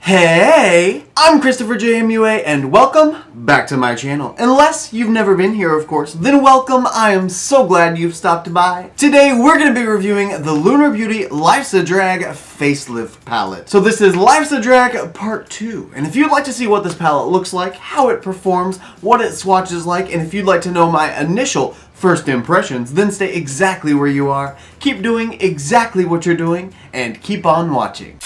Hey, I'm ChristopherJMUA and welcome back to my channel. Unless you've never been here, of course, then welcome. I am so glad you've stopped by. Today we're going to be reviewing the Lunar Beauty Life's a Drag Facelift Palette. So this is Life's a Drag Part 2. And if you'd like to see what this palette looks like, how it performs, what it swatches like, and if you'd like to know my initial first impressions, then stay exactly where you are, keep doing exactly what you're doing, and keep on watching.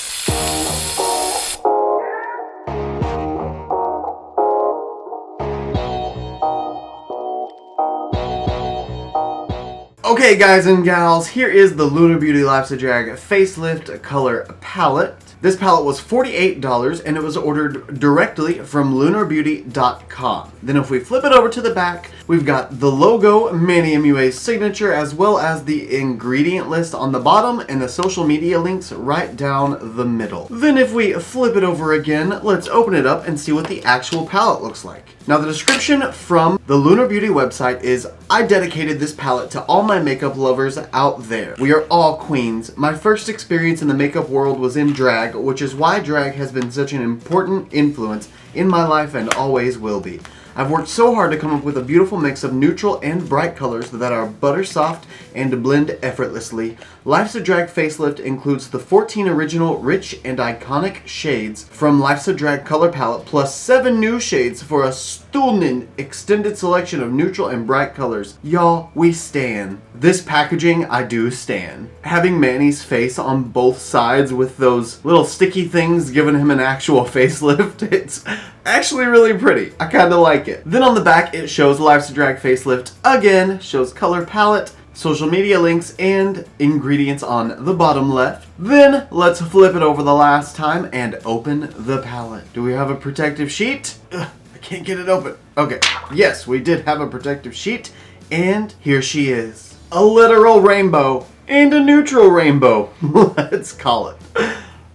Okay guys and gals, here is the Lunar Beauty Life's a Drag Facelift Color Palette. This palette was $48 and it was ordered directly from lunarbeauty.com. Then if we flip it over to the back, we've got the logo, Manny MUA's signature, as well as the ingredient list on the bottom and the social media links right down the middle. Then if we flip it over again, let's open it up and see what the actual palette looks like. Now the description from the Lunar Beauty website is, I dedicated this palette to all my makeup lovers out there. We are all queens. My first experience in the makeup world was in drag, which is why drag has been such an important influence in my life and always will be. I've worked so hard to come up with a beautiful mix of neutral and bright colors that are butter soft and blend effortlessly. Life's a Drag Facelift includes the 14 original rich and iconic shades from Life's a Drag color palette, plus 7 new shades for a stunning extended selection of neutral and bright colors. Y'all, we stan. This packaging, I do stan. Having Manny's face on both sides with those little sticky things giving him an actual facelift, it's actually really pretty. I kind of like it. Then on the back it shows Life's a Drag Facelift again, shows color palette, social media links, and ingredients on the bottom left. Then let's flip it over the last time and open the palette. Do we have a protective sheet? Ugh, I can't get it open. Okay, yes, we did have a protective sheet, and here she is. A literal rainbow and a neutral rainbow. Let's call it.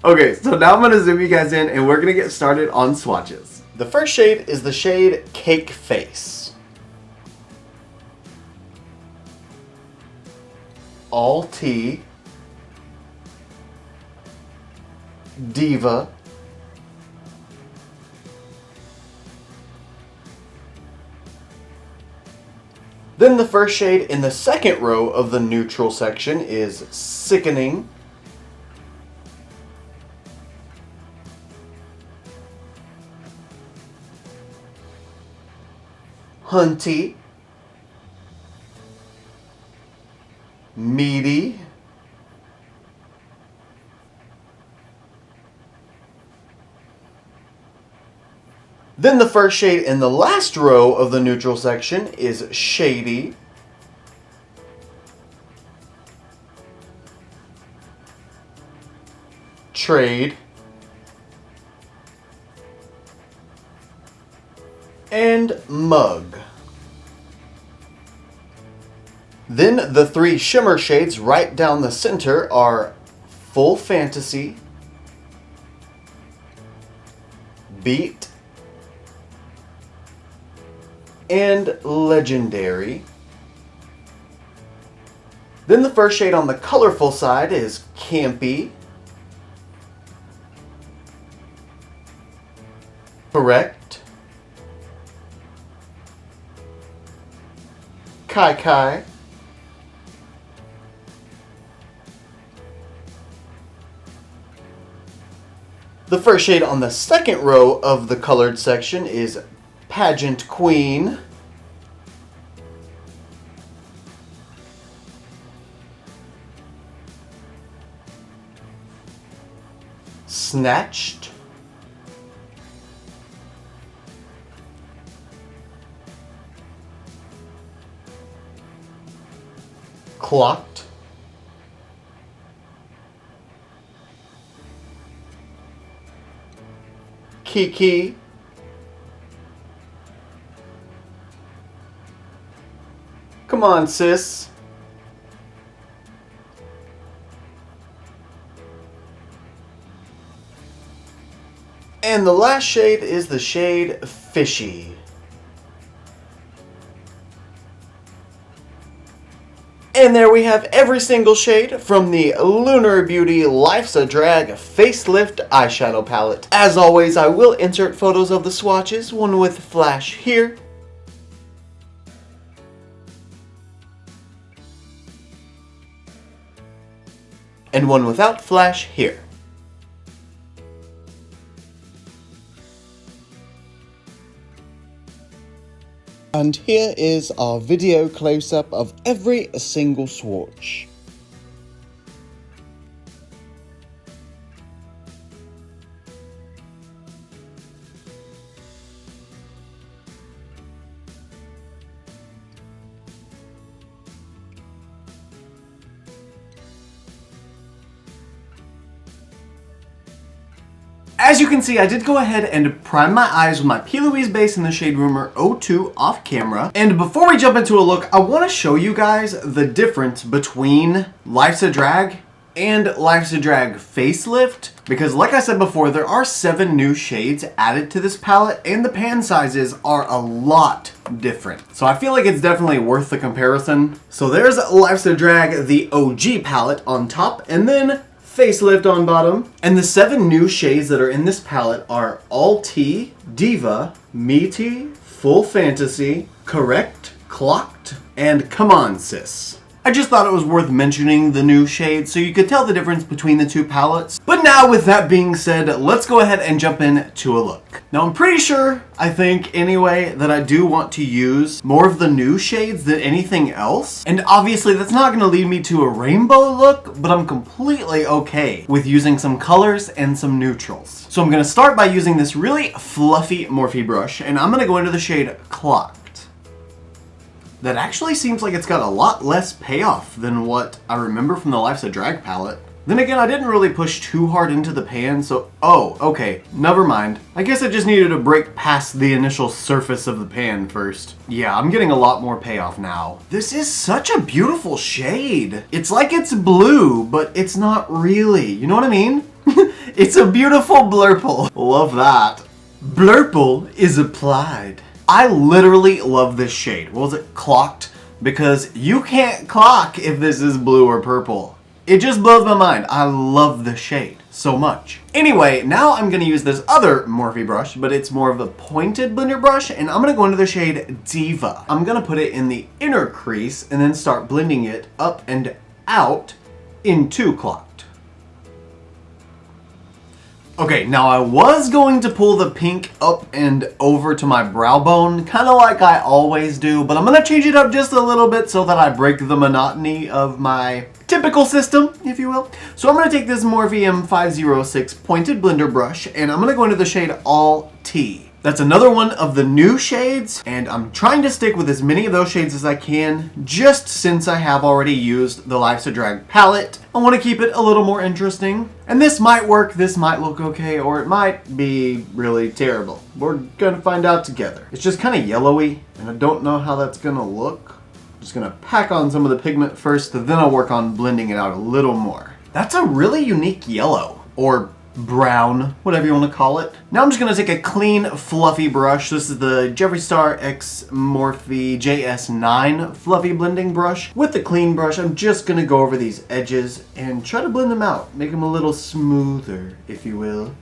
Okay, so now I'm going to zoom you guys in and we're going to get started on swatches. The first shade is the shade Cake Face. All Tea, Diva, then the first shade in the second row of the neutral section is Sickening, Hunty, Meaty, then the first shade in the last row of the neutral section is Shady, Trade, and Mug. Then the 3 shimmer shades right down the center are Full Fantasy, Beat, and Legendary. Then the first shade on the colorful side is Campy, Correct, Kai Kai, the first shade on the second row of the colored section is Pageant Queen, Snatched, Clocked, Kiki, Come on, sis. And the last shade is the shade Fishy. And there we have every single shade from the Lunar Beauty Life's a Drag Facelift Eyeshadow Palette. As always, I will insert photos of the swatches, one with flash here, and one without flash here. And here is our video close-up of every single swatch. As you can see, I did go ahead and prime my eyes with my P. Louise base in the shade Rumor 02 off camera. And before we jump into a look, I want to show you guys the difference between Life's a Drag and Life's a Drag Facelift. Because like I said before, there are 7 new shades added to this palette and the pan sizes are a lot different. So I feel like it's definitely worth the comparison. So there's Life's a Drag, the OG palette on top, and then Facelift on bottom. And the 7 new shades that are in this palette are All Tea, Diva, Meaty, Full Fantasy, Correct, Clocked, and Come On Sis. I just thought it was worth mentioning the new shades so you could tell the difference between the two palettes. But now with that being said, let's go ahead and jump into a look. Now I'm pretty sure, I think anyway, that I do want to use more of the new shades than anything else. And obviously that's not going to lead me to a rainbow look, but I'm completely okay with using some colors and some neutrals. So I'm going to start by using this really fluffy Morphe brush, and I'm going to go into the shade Clock. That actually seems like it's got a lot less payoff than what I remember from the Life's a Drag palette. Then again, I didn't really push too hard into the pan, so okay, never mind. I guess I just needed to break past the initial surface of the pan first. Yeah, I'm getting a lot more payoff now. This is such a beautiful shade. It's like it's blue, but it's not really. You know what I mean? It's a beautiful blurple. Love that. Blurple is applied. I literally love this shade. What was it? Clocked? Because you can't clock if this is blue or purple. It just blows my mind. I love the shade so much. Anyway, now I'm going to use this other Morphe brush, but it's more of a pointed blender brush, and I'm going to go into the shade Diva. I'm going to put it in the inner crease and then start blending it up and out into Clocked. Okay, now I was going to pull the pink up and over to my brow bone, kind of like I always do, but I'm going to change it up just a little bit so that I break the monotony of my typical system, if you will. So I'm going to take this Morphe M506 pointed blender brush, and I'm going to go into the shade All Tea. That's another one of the new shades, and I'm trying to stick with as many of those shades as I can, just since I have already used the Life's a Drag palette. I want to keep it a little more interesting. And this might work, this might look okay, or it might be really terrible. We're gonna find out together. It's just kind of yellowy, and I don't know how that's gonna look. I'm just gonna pack on some of the pigment first, then I'll work on blending it out a little more. That's a really unique yellow, or brown, whatever you want to call it. Now I'm just going to take a clean, fluffy brush. This is the Jeffree Star X Morphe JS9 fluffy blending brush. With the clean brush, I'm just going to go over these edges and try to blend them out. Make them a little smoother, if you will.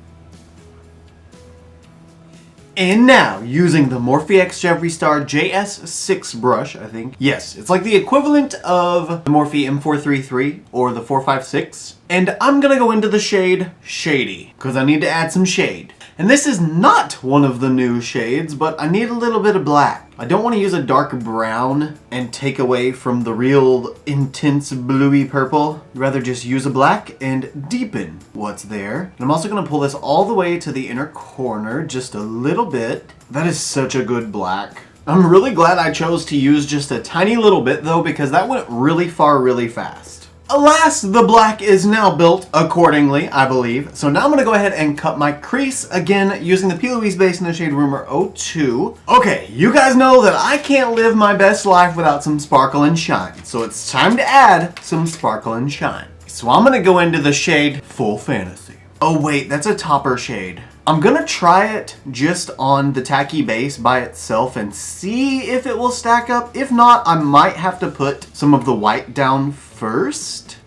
And now, using the Morphe X Jeffree Star JS6 brush, I think. Yes, it's like the equivalent of the Morphe M433 or the 456. And I'm gonna go into the shade Shady, because I need to add some shade. And this is not one of the new shades, but I need a little bit of black. I don't want to use a dark brown and take away from the real intense bluey purple. I'd rather just use a black and deepen what's there. And I'm also going to pull this all the way to the inner corner just a little bit. That is such a good black. I'm really glad I chose to use just a tiny little bit though, because that went really far really fast. Alas, the black is now built accordingly, I believe. So now I'm going to go ahead and cut my crease again using the P. Louise base in the shade Rumor 02. Okay, you guys know that I can't live my best life without some sparkle and shine. So it's time to add some sparkle and shine. So I'm going to go into the shade Full Fantasy. Oh wait, that's a topper shade. I'm gonna try it just on the tacky base by itself and see if it will stack up. If not, I might have to put some of the white down first.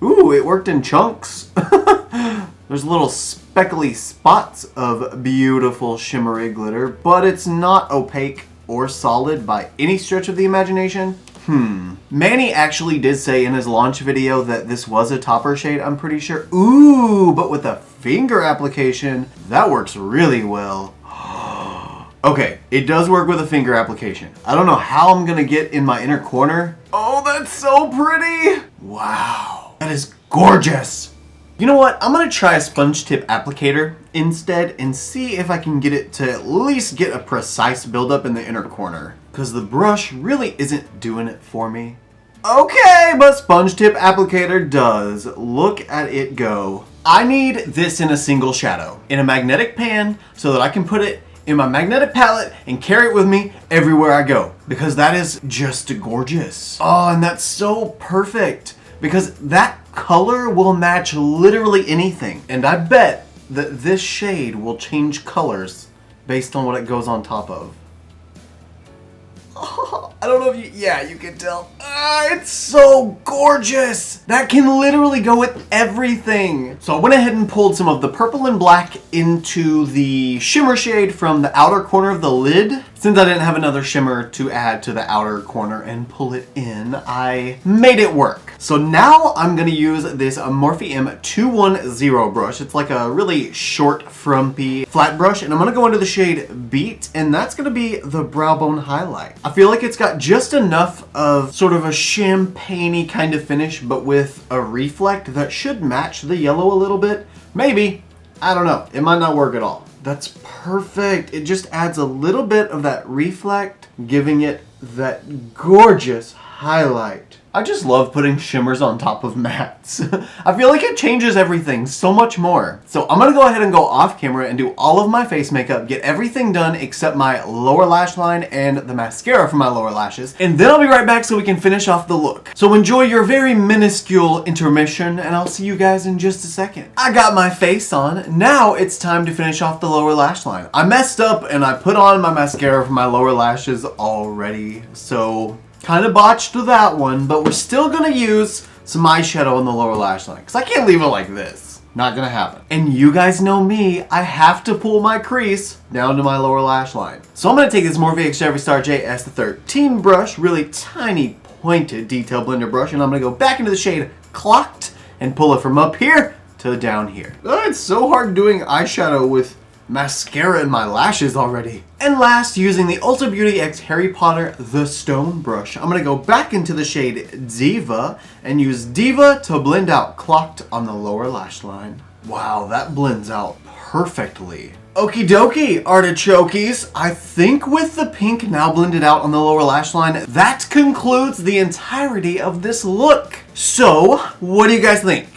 Ooh, it worked in chunks. There's little speckly spots of beautiful shimmery glitter, but it's not opaque or solid by any stretch of the imagination. Manny actually did say in his launch video that this was a topper shade, I'm pretty sure. Ooh, but with a finger application, that works really well. Okay, it does work with a finger application. I don't know how I'm gonna get in my inner corner. Oh, that's so pretty. Wow, that is gorgeous. You know what? I'm gonna try a sponge tip applicator instead and see if I can get it to at least get a precise buildup in the inner corner. Because the brush really isn't doing it for me. Okay, but sponge tip applicator does. Look at it go. I need this in a single shadow, in a magnetic pan, so that I can put it in my magnetic palette and carry it with me everywhere I go. Because that is just gorgeous. Oh, and that's so perfect. Because that color will match literally anything. And I bet that this shade will change colors based on what it goes on top of. Oh, I don't know if you can tell. It's so gorgeous. That can literally go with everything. So I went ahead and pulled some of the purple and black into the shimmer shade from the outer corner of the lid. Since I didn't have another shimmer to add to the outer corner and pull it in, I made it work. So now I'm gonna use this Morphe M210 brush. It's like a really short, frumpy, flat brush, and I'm gonna go into the shade Beat, and that's gonna be the brow bone highlight. I feel like it's got just enough of sort of a champagne-y kind of finish, but with a reflect that should match the yellow a little bit. Maybe. I don't know. It might not work at all. That's perfect. It just adds a little bit of that reflect, giving it that gorgeous highlight. I just love putting shimmers on top of mattes. I feel like it changes everything so much more. So I'm gonna go ahead and go off camera and do all of my face makeup, get everything done except my lower lash line and the mascara for my lower lashes. And then I'll be right back so we can finish off the look. So enjoy your very minuscule intermission and I'll see you guys in just a second. I got my face on. Now it's time to finish off the lower lash line. I messed up and I put on my mascara for my lower lashes already. So kind of botched that one, but we're still gonna use some eyeshadow on the lower lash line because I can't leave it like this. Not gonna happen. And you guys know me, I have to pull my crease down to my lower lash line. So I'm gonna take this Morphe X Star JS13 brush, really tiny pointed detail blender brush, and I'm gonna go back into the shade Clocked and pull it from up here to down here. Oh, it's so hard doing eyeshadow with mascara in my lashes already. And last, using the Ulta Beauty X Harry Potter The Stone brush, I'm gonna go back into the shade Diva and use Diva to blend out Clocked on the lower lash line. Wow, that blends out perfectly. Okie dokie, artichokies. I think with the pink now blended out on the lower lash line, that concludes the entirety of this look. So, what do you guys think?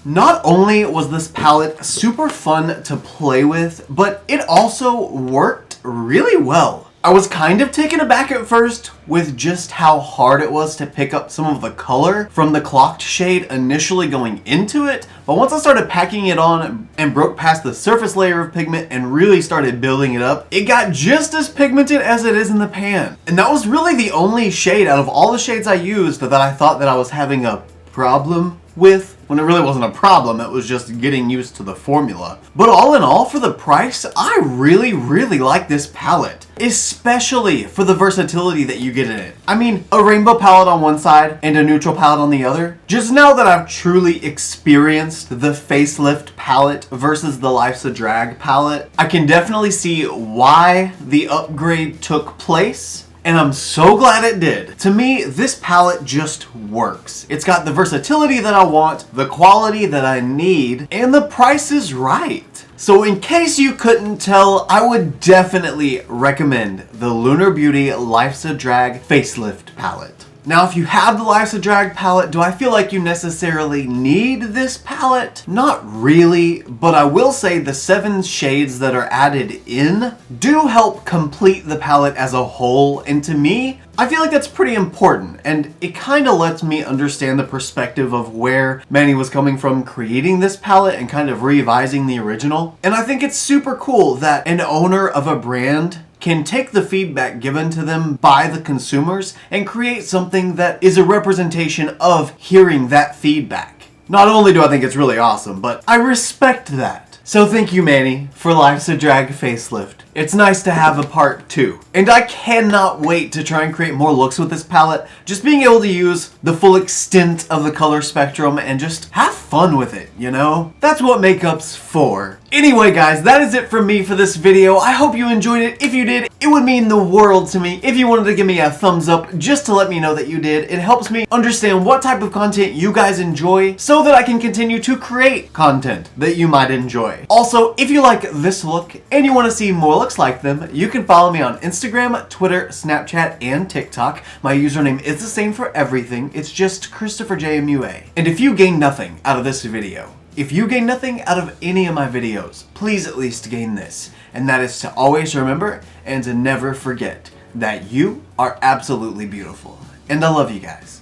Not only was this palette super fun to play with, but it also worked really well. I was kind of taken aback at first with just how hard it was to pick up some of the color from the Clocked shade initially going into it, but once I started packing it on and broke past the surface layer of pigment and really started building it up, it got just as pigmented as it is in the pan. And that was really the only shade out of all the shades I used that I thought that I was having a problem with, when it really wasn't a problem, it was just getting used to the formula. But all in all, for the price, I really like this palette, especially for the versatility that you get in it. I mean, a rainbow palette on one side and a neutral palette on the other. Just now that I've truly experienced the facelift palette versus the Life's a Drag palette, I can definitely see why the upgrade took place. And I'm so glad it did. To me, this palette just works. It's got the versatility that I want, the quality that I need, and the price is right. So in case you couldn't tell, I would definitely recommend the Lunar Beauty Life's a Drag Facelift palette. Now, if you have the Life's a Drag palette, do I feel like you necessarily need this palette? Not really, but I will say the 7 shades that are added in do help complete the palette as a whole, and to me, I feel like that's pretty important, and it kind of lets me understand the perspective of where Manny was coming from creating this palette and kind of revising the original. And I think it's super cool that an owner of a brand can take the feedback given to them by the consumers and create something that is a representation of hearing that feedback. Not only do I think it's really awesome, but I respect that. So thank you, Manny, for Life's a Drag facelift. It's nice to have a part 2. And I cannot wait to try and create more looks with this palette. Just being able to use the full extent of the color spectrum and just have fun with it, you know? That's what makeup's for. Anyway, guys, that is it from me for this video. I hope you enjoyed it. If you did, it would mean the world to me if you wanted to give me a thumbs up just to let me know that you did. It helps me understand what type of content you guys enjoy so that I can continue to create content that you might enjoy. Also, if you like this look and you want to see more looks like them, you can follow me on Instagram, Twitter, Snapchat, and TikTok. My username is the same for everything. It's just ChristopherJMUA. And if you gain nothing out of this video, if you gain nothing out of any of my videos, please at least gain this. And that is to always remember and to never forget that you are absolutely beautiful. And I love you guys.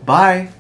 Bye.